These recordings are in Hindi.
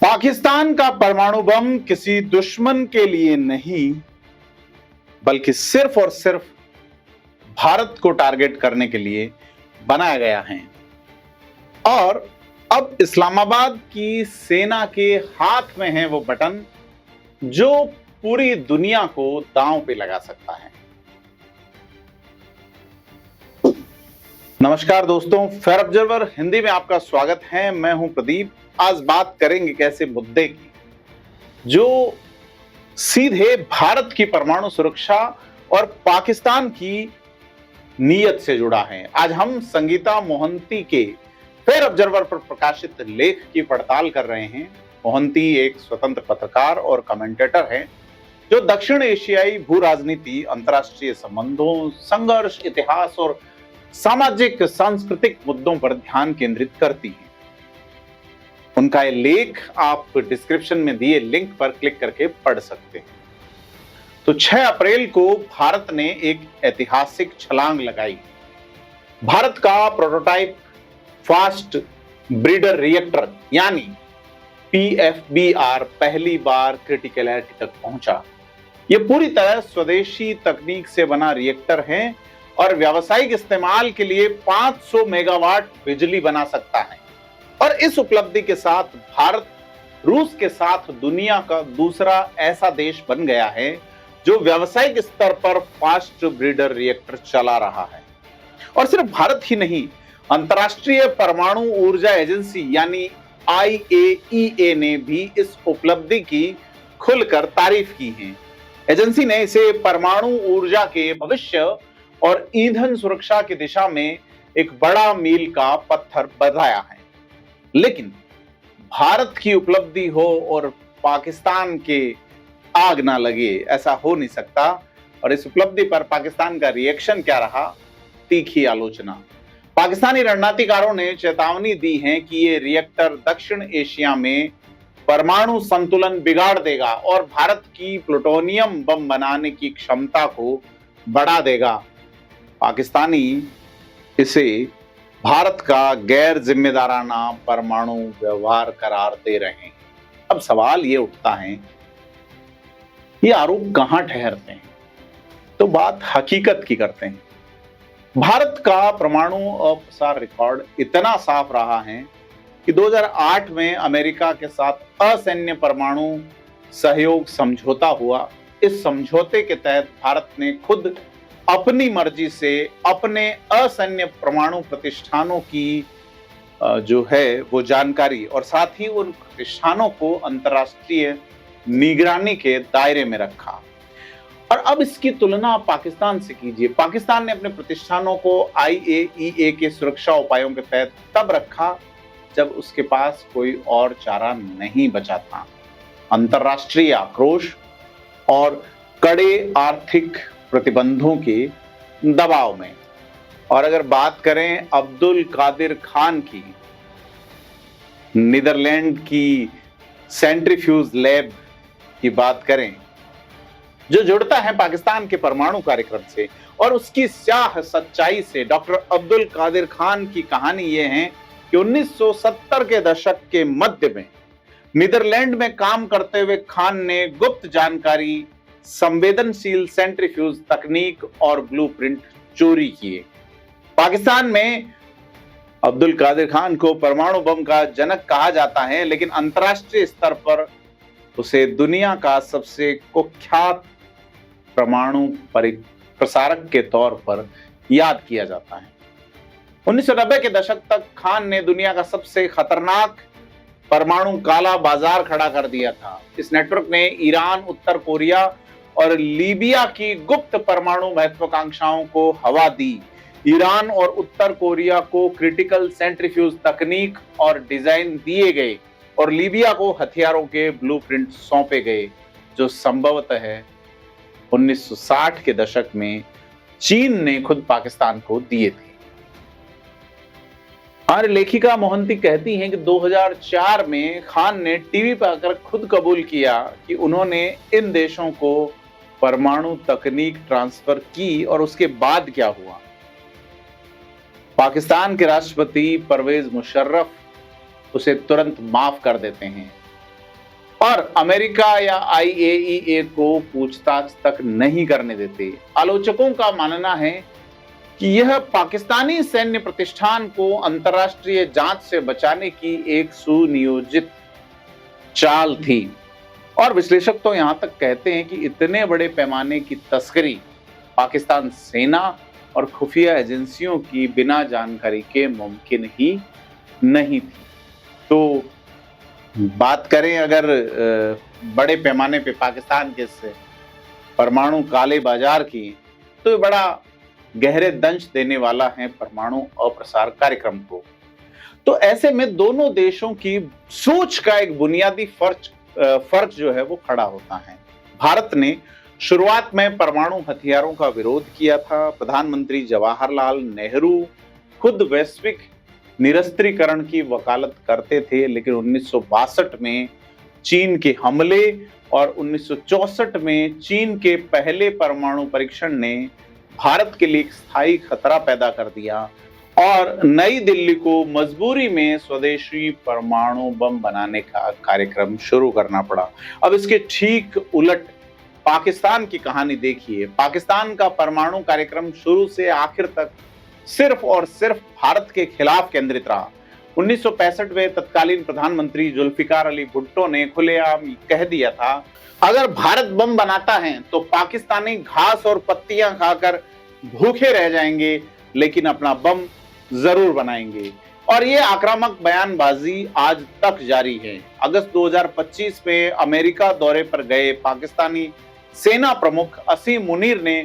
पाकिस्तान का परमाणु बम किसी दुश्मन के लिए नहीं, बल्कि सिर्फ और सिर्फ भारत को टारगेट करने के लिए बनाया गया है। और अब इस्लामाबाद की सेना के हाथ में है वो बटन जो पूरी दुनिया को दांव पे लगा सकता है। नमस्कार दोस्तों, फेयर ऑब्जर्वर हिंदी में आपका स्वागत है। मैं हूं प्रदीप। आज बात करेंगे एक ऐसे मुद्दे की जो सीधे भारत की परमाणु सुरक्षा और पाकिस्तान की नीयत से जुड़ा है। आज हम संगीता मोहंती के फेयर ऑब्जर्वर पर प्रकाशित लेख की पड़ताल कर रहे हैं। मोहंती एक स्वतंत्र पत्रकार और कमेंटेटर हैं जो दक्षिण एशियाई भू राजनीति, अंतर्राष्ट्रीय संबंधों, संघर्ष, इतिहास और सामाजिक सांस्कृतिक मुद्दों पर ध्यान केंद्रित करती हैं। उनका ये लेख आप डिस्क्रिप्शन में दिए लिंक पर क्लिक करके पढ़ सकते हैं। तो 6 अप्रैल को भारत ने एक ऐतिहासिक छलांग लगाई। भारत का प्रोटोटाइप फास्ट ब्रीडर रिएक्टर यानी PFBR पहली बार क्रिटिकलिटी तक पहुंचा। यह पूरी तरह स्वदेशी तकनीक से बना रिएक्टर है और व्यावसायिक इस्तेमाल के लिए 500 मेगावाट बिजली बना सकता है। और इस उपलब्धि के साथ भारत रूस के साथ दुनिया का दूसरा ऐसा देश बन गया है जो व्यावसायिक स्तर पर फास्ट ब्रीडर रिएक्टर चला रहा है। और सिर्फ भारत ही नहीं, अंतर्राष्ट्रीय परमाणु ऊर्जा एजेंसी यानी IAEA ने भी इस उपलब्धि की खुलकर तारीफ की है। एजेंसी ने इसे परमाणु ऊर्जा के भविष्य और ईंधन सुरक्षा की दिशा में एक बड़ा मील का पत्थर बताया है। लेकिन भारत की उपलब्धि हो और पाकिस्तान के आग ना लगे, ऐसा हो नहीं सकता। और इस उपलब्धि पर पाकिस्तान का रिएक्शन क्या रहा? तीखी आलोचना। पाकिस्तानी रणनीतिकारों ने चेतावनी दी है कि ये रिएक्टर दक्षिण एशिया में परमाणु संतुलन बिगाड़ देगा और भारत की प्लूटोनियम बम बनाने की क्षमता को बढ़ा देगा। पाकिस्तानी इसे भारत का गैर जिम्मेदाराना परमाणु व्यवहार करार दे रहे हैं। अब सवाल ये उठता है, ये आरोप कहां ठहरते हैं? तो बात हकीकत की करते हैं। भारत का परमाणु अप्रसार रिकॉर्ड इतना साफ रहा है कि 2008 में अमेरिका के साथ असैन्य परमाणु सहयोग समझौता हुआ। इस समझौते के तहत भारत ने खुद अपनी मर्जी से अपने असैन्य परमाणु प्रतिष्ठानों की जो है वो जानकारी और साथ ही उन प्रतिष्ठानों को अंतर्राष्ट्रीय निगरानी के दायरे में रखा। और अब इसकी तुलना पाकिस्तान से कीजिए। पाकिस्तान ने अपने प्रतिष्ठानों को IAEA के सुरक्षा उपायों के तहत तब रखा जब उसके पास कोई और चारा नहीं बचा था। अंतर्राष्ट्रीय आक्रोश और कड़े आर्थिक प्रतिबंधों के दबाव में। और अगर बात करें अब्दुल कादिर खान की, नीदरलैंड की सेंट्रीफ्यूज लैब की बात करें जो जुड़ता है पाकिस्तान के परमाणु कार्यक्रम से और उसकी स्याह सच्चाई से, डॉक्टर अब्दुल कादिर खान की कहानी यह है कि 1970 के दशक के मध्य में नीदरलैंड में काम करते हुए खान ने गुप्त जानकारी, संवेदनशील सेंट्रीफ्यूज तकनीक और ब्लूप्रिंट चोरी किए। पाकिस्तान में अब्दुल कादिर खान को परमाणु बम का जनक कहा जाता है, लेकिन अंतर्राष्ट्रीय स्तर पर उसे दुनिया का सबसे कुख्यात परमाणु प्रसारक के तौर पर याद किया जाता है। 1990 के दशक तक खान ने दुनिया का सबसे खतरनाक परमाणु काला बाजार खड़ा कर दिया था। इस नेटवर्क ने ईरान, उत्तर कोरिया और लीबिया की गुप्त परमाणु महत्वाकांक्षाओं को हवा दी। ईरान और उत्तर कोरिया को क्रिटिकल सेंट्रीफ्यूज तकनीक और डिजाइन दिए गए और लीबिया को हथियारों के ब्लूप्रिंट सौंपे गए जो संभवतः 1960 के दशक में चीन ने खुद पाकिस्तान को दिए थे। हमारे लेखिका मोहंती कहती हैं कि 2004 में खान ने टीवी पर आकर खुद कबूल किया कि उन्होंने इन देशों को परमाणु तकनीक ट्रांसफर की। और उसके बाद क्या हुआ? पाकिस्तान के राष्ट्रपति परवेज मुशर्रफ उसे तुरंत माफ कर देते हैं। और अमेरिका या आईएईए को पूछताछ तक नहीं करने देते। आलोचकों का मानना है कि यह पाकिस्तानी सैन्य प्रतिष्ठान को अंतर्राष्ट्रीय जांच से बचाने की एक सुनियोजित चाल थी। और विश्लेषक तो यहां तक कहते हैं कि इतने बड़े पैमाने की तस्करी पाकिस्तान सेना और खुफिया एजेंसियों की बिना जानकारी के मुमकिन ही नहीं थी। तो बात करें अगर बड़े पैमाने पे पाकिस्तान के परमाणु काले बाजार की, तो ये बड़ा गहरे दंश देने वाला है परमाणु अप्रसार कार्यक्रम को। तो ऐसे में दोनों देशों की सोच का एक बुनियादी फर्क जो है वो खड़ा होता है। भारत ने शुरुआत में परमाणु हथियारों का विरोध किया था। प्रधानमंत्री जवाहरलाल नेहरू खुद वैश्विक निरस्त्रीकरण की वकालत करते थे, लेकिन 1962 में चीन के हमले और 1964 में चीन के पहले परमाणु परीक्षण ने भारत के लिए एक स्थायी खतरा पैदा कर दिया और नई दिल्ली को मजबूरी में स्वदेशी परमाणु बम बनाने का कार्यक्रम शुरू करना पड़ा। अब इसके ठीक उलट पाकिस्तान की कहानी देखिए। पाकिस्तान का परमाणु कार्यक्रम शुरू से आखिर तक सिर्फ और सिर्फ भारत के खिलाफ केंद्रित रहा। 1965 में तत्कालीन प्रधानमंत्री जुल्फिकार अली भुट्टो ने खुलेआम कह दिया था, अगर भारत बम बनाता है तो पाकिस्तानी घास और पत्तियां खाकर भूखे रह जाएंगे, लेकिन अपना बम जरूर बनाएंगे। और ये आक्रामक बयानबाजी आज तक जारी है। अगस्त 2025 में अमेरिका दौरे पर गए पाकिस्तानी सेना प्रमुख असीम मुनीर ने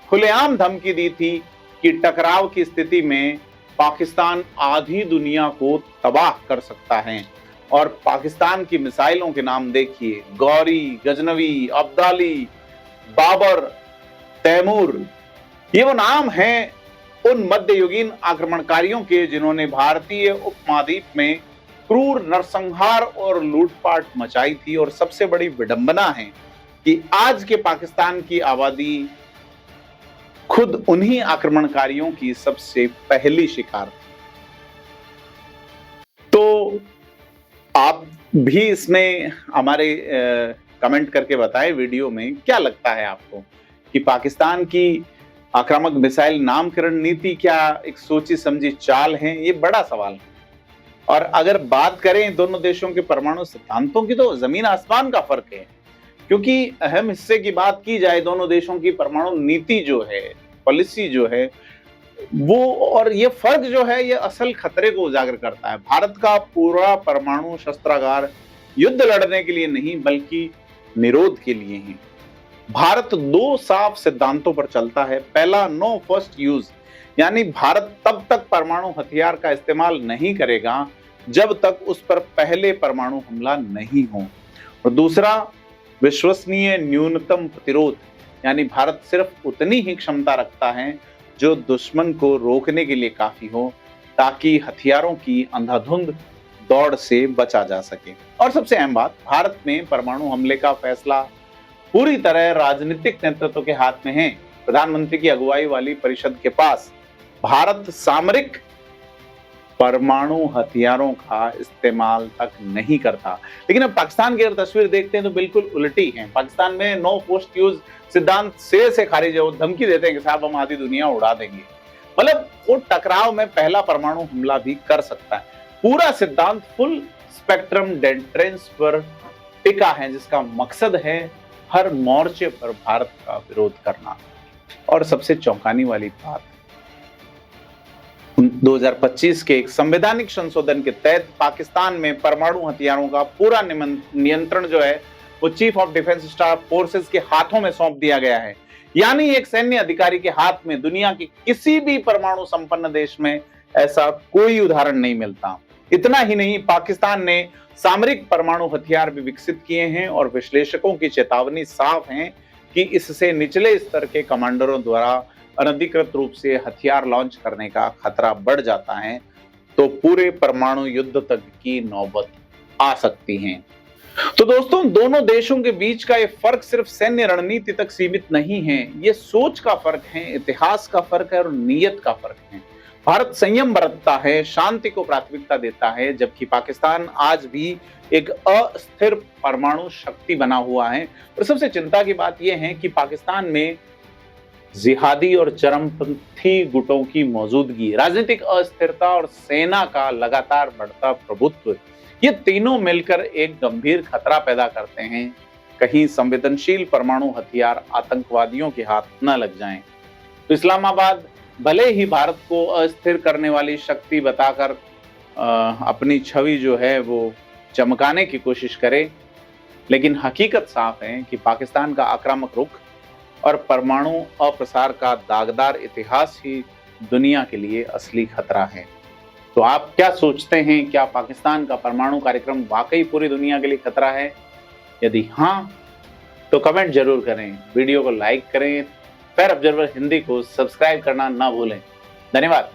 खुलेआम धमकी दी थी कि टकराव की स्थिति में पाकिस्तान आधी दुनिया को तबाह कर सकता है। और पाकिस्तान की मिसाइलों के नाम देखिए, गौरी, गजनवी, अब्दाली, बाबर, तैमूर, ये वो नाम हैं उन मध्ययुगीन आक्रमणकारियों के जिन्होंने भारतीय उपमहाद्वीप में क्रूर नरसंहार और लूटपाट मचाई थी। और सबसे बड़ी विडंबना है कि आज के पाकिस्तान की आबादी खुद उन्हीं आक्रमणकारियों की सबसे पहली शिकार थी। तो आप भी इसमें हमारे कमेंट करके बताएं वीडियो में क्या लगता है आपको कि पाकिस्तान की आक्रामक मिसाइल नामकरण नीति क्या एक सोची समझी चाल है? ये बड़ा सवाल है। और अगर बात करें दोनों देशों के परमाणु सिद्धांतों की, तो जमीन आसमान का फर्क है। क्योंकि अहम हिस्से की बात की जाए, दोनों देशों की परमाणु नीति जो है, पॉलिसी जो है वो, और ये फर्क जो है ये असल खतरे को उजागर करता है। भारत का पूरा परमाणु शस्त्रागार युद्ध लड़ने के लिए नहीं बल्कि निरोध के लिए है। भारत दो साफ सिद्धांतों पर चलता है। पहला, नो फर्स्ट यूज, यानी भारत तब तक परमाणु हथियार का इस्तेमाल नहीं करेगा जब तक उस पर पहले परमाणु हमला नहीं हो। और दूसरा, विश्वसनीय न्यूनतम प्रतिरोध, यानी भारत सिर्फ उतनी ही क्षमता रखता है जो दुश्मन को रोकने के लिए काफी हो, ताकि हथियारों की अंधाधुंध दौड़ से बचा जा सके। और सबसे अहम बात, भारत में परमाणु हमले का फैसला पूरी तरह राजनीतिक नेतृत्व के हाथ में है। प्रधानमंत्री की अगुवाई वाली परिषद के पास भारत सामरिक परमाणु हथियारों का इस्तेमाल तक नहीं करता। लेकिन अब पाकिस्तान की अगर तस्वीर देखते हैं तो बिल्कुल उल्टी है। पाकिस्तान में नो फर्स्ट यूज सिद्धांत से खारिज है। वो धमकी देते हैं कि साहब हम आधी दुनिया उड़ा देंगे। मतलब वो टकराव में पहला परमाणु हमला भी कर सकता है। पूरा सिद्धांत फुल स्पेक्ट्रम डिफेंस पर टिका है, जिसका मकसद है हर मोर्चे पर भारत का विरोध करना। और सबसे चौंकाने वाली बात, 2025 के एक संवैधानिक संशोधन के तहत पाकिस्तान में परमाणु हथियारों का पूरा नियंत्रण जो है वो chief of defence staff forces के हाथों में सौंप दिया गया है। यानी एक सैन्य अधिकारी के हाथ में दुनिया के किसी भी परमाणु संपन्न देश में ऐसा कोई उदाहरण नहीं मिलता। इतना ही नहीं, पाकिस्तान ने सामरिक परमाणु हथियार भी विकसित किए हैं और विश्लेषकों की चेतावनी साफ है कि इससे निचले स्तर के कमांडरों द्वारा अनधिकृत रूप से हथियार लॉन्च करने का खतरा बढ़ जाता है, तो पूरे परमाणु युद्ध तक की नौबत आ सकती है। तो दोस्तों, दोनों देशों के बीच का ये फर्क सिर्फ सैन्य रणनीति तक सीमित नहीं है, ये सोच का फर्क है, इतिहास का फर्क है और नीयत का फर्क है। भारत संयम बरतता है, शांति को प्राथमिकता देता है, जबकि पाकिस्तान आज भी एक अस्थिर परमाणु शक्ति बना हुआ है। और सबसे चिंता की बात यह है कि पाकिस्तान में जिहादी और चरमपंथी गुटों की मौजूदगी, राजनीतिक अस्थिरता और सेना का लगातार बढ़ता प्रभुत्व, ये तीनों मिलकर एक गंभीर खतरा पैदा करते हैं। कहीं संवेदनशील परमाणु हथियार आतंकवादियों के हाथ न लग जाएं। तो इस्लामाबाद भले ही भारत को अस्थिर करने वाली शक्ति बताकर अपनी छवि जो है वो चमकाने की कोशिश करे, लेकिन हकीकत साफ है कि पाकिस्तान का आक्रामक रुख और परमाणु अप्रसार का दागदार इतिहास ही दुनिया के लिए असली खतरा है। तो आप क्या सोचते हैं, क्या पाकिस्तान का परमाणु कार्यक्रम वाकई पूरी दुनिया के लिए खतरा है? यदि हाँ, तो कमेंट जरूर करें, वीडियो को लाइक करें, फेयर ऑब्जर्वर हिंदी को सब्सक्राइब करना ना भूलें। धन्यवाद।